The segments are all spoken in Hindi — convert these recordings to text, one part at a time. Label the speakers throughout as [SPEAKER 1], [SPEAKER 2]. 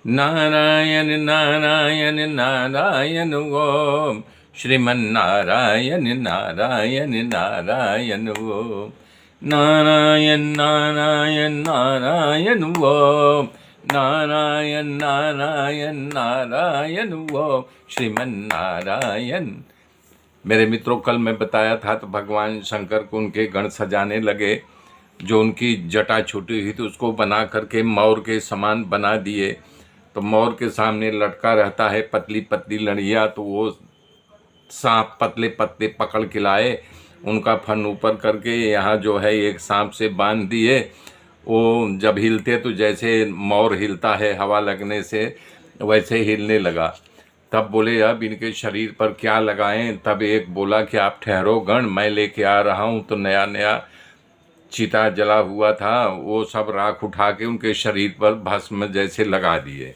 [SPEAKER 1] नारायण नारायण नारायण ओम, श्रीमन्नारायण नारायण नारायण ओम, नारायण नारायण नारायण ओम, नारायण नारायण नारायण ओम, श्रीमन्नारायण। मेरे मित्रों, कल मैं बताया था तो भगवान शंकर को उनके गण सजाने लगे। जो उनकी जटा छूटी हुई थी उसको बना करके मोर के समान बना दिए। तो मोर के सामने लटका रहता है पतली पतली लड़ियाँ, तो वो सांप पतले पतले पकड़ के लाए, उनका फन ऊपर करके यहाँ जो है एक सांप से बांध दिए। वो जब हिलते तो जैसे मोर हिलता है हवा लगने से, वैसे हिलने लगा। तब बोले अब इनके शरीर पर क्या लगाएं। तब एक बोला कि आप ठहरो गण, मैं लेके आ रहा हूँ। तो नया नया चिता जला हुआ था, वो सब राख उठा के उनके शरीर पर भस्म जैसे लगा दिए।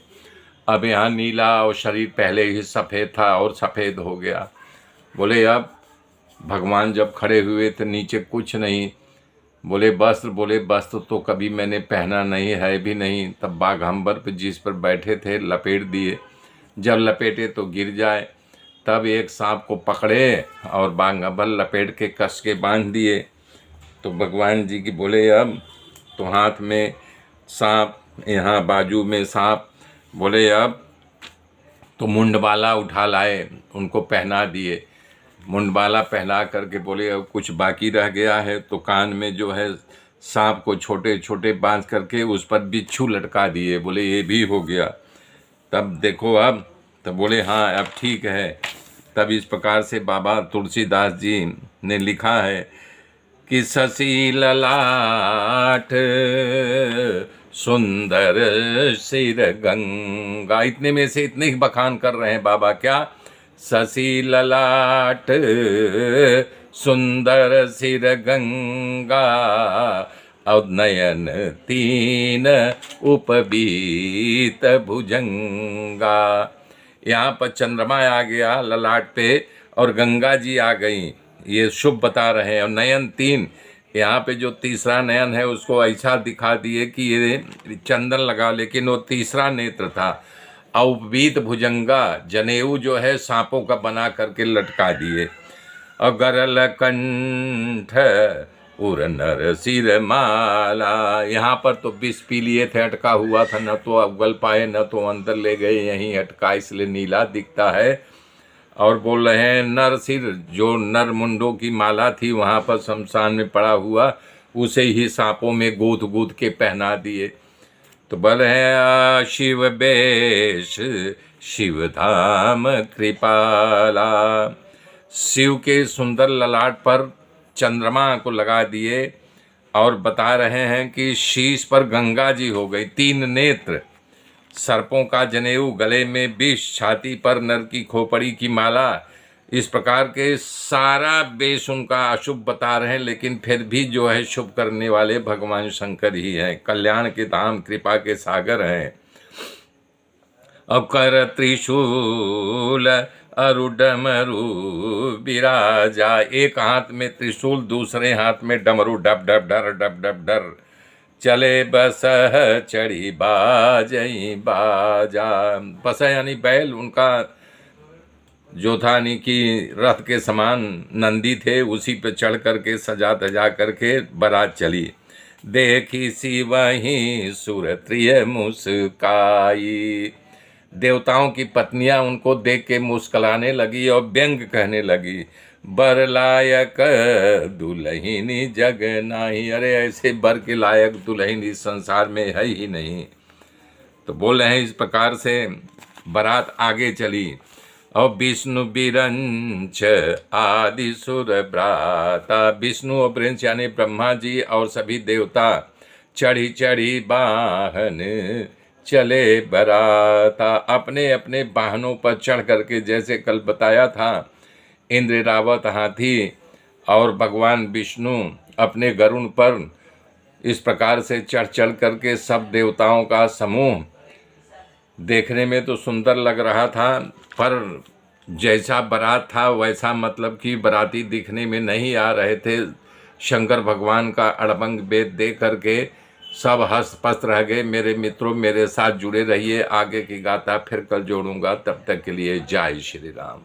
[SPEAKER 1] अब यहाँ नीला और शरीर पहले ही सफ़ेद था और सफ़ेद हो गया। बोले अब भगवान जब खड़े हुए तो नीचे कुछ नहीं। बोले वस्त्र तो कभी मैंने पहना नहीं है भी नहीं। तब बाघंबर पर जिस पर बैठे थे लपेट दिए। जब लपेटे तो गिर जाए। तब एक सांप को पकड़े और बाघंबर लपेट के कस के बांध दिए। तो भगवान जी की बोले अब तो हाथ में सांप, यहाँ बाजू में सांप। बोले अब तो मुंडमाला उठा लाए, उनको पहना दिए। मुंडमाला पहना करके बोले अब कुछ बाकी रह गया है। तो कान में जो है सांप को छोटे छोटे बांध करके उस पर बिच्छू लटका दिए। बोले ये भी हो गया। तब देखो अब, तब बोले हाँ अब ठीक है। तब इस प्रकार से बाबा तुलसीदास जी ने लिखा है कि शशि ललाट सुंदर सिर गंगा। इतने में से इतने ही बखान कर रहे हैं बाबा। क्या? शशि ललाट सुंदर सिर गंगा, और नयन तीन उपबीत भुजंगा। यहाँ पर चंद्रमा आ गया ललाट पे और गंगा जी आ गई, ये शुभ बता रहे हैं। और नयन तीन, यहाँ पे जो तीसरा नयन है उसको ऐसा दिखा दिए कि ये चंदन लगा, लेकिन वो तीसरा नेत्र था। औपवीत भुजंगा, जनेऊ जो है सांपों का बना करके लटका दिए। और गरल कंठ उर नर सिर माला, यहाँ पर तो विष पी लिए थे, अटका हुआ था, न तो उगल पाए न तो अंदर ले गए, यहीं अटका, इसलिए नीला दिखता है। और बोल रहे हैं नर सिर, जो नर मुंडों की माला थी वहाँ पर शमशान में पड़ा हुआ, उसे ही सांपों में गूंथ गूंथ के पहना दिए। तो बोल है शिव बेश शिव धाम कृपाला। शिव के सुंदर ललाट पर चंद्रमा को लगा दिए और बता रहे हैं कि शीश पर गंगा जी हो गई, तीन नेत्र, सर्पों का जनेऊ, गले में विष, छाती पर नर की खोपड़ी की माला। इस प्रकार के सारा बेश उनका अशुभ बता रहे हैं, लेकिन फिर भी जो है शुभ करने वाले भगवान शंकर ही हैं। कल्याण के धाम, कृपा के सागर हैं। अब कर त्रिशूल अरुडमरु विराजा, एक हाथ में त्रिशूल, दूसरे हाथ में डमरू, डब डब डर डब डब डर। चले बस चढ़ी बाजई बाजा। बस यानी बैल, उनका जो था यानी कि रथ के समान नंदी थे, उसी पे चढ़ करके सजा धजा करके बारात चली। देखी सी वहीं सुरत्रिय मुस्काई, देवताओं की पत्नियां उनको देख के मुस्कुराने लगी और व्यंग कहने लगी, बर लायक दुल्हनी जग नाही। अरे ऐसे बर के लायक दुल्हन इस संसार में है ही नहीं। तो बोल रहे हैं इस प्रकार से बारात आगे चली। और विष्णु बिरंच आदि सुर भ्राता, विष्णु और बिरंच यानी ब्रह्मा जी और सभी देवता चढ़ी चढ़ी वाहन चले बराता, अपने अपने वाहनों पर चढ़ करके, जैसे कल बताया था इंद्र रावत हाथी और भगवान विष्णु अपने गरुड़ पर इस प्रकार से चढ़ चढ़ करके सब देवताओं का समूह। देखने में तो सुंदर लग रहा था, पर जैसा बारात था वैसा मतलब कि बाराती दिखने में नहीं आ रहे थे। शंकर भगवान का अड़बंग वेद दे करके सब हस्त पस्त रह गए। मेरे मित्रों, मेरे साथ जुड़े रहिए, आगे की गाथा फिर कल जोड़ूंगा। तब तक के लिए जय श्री राम।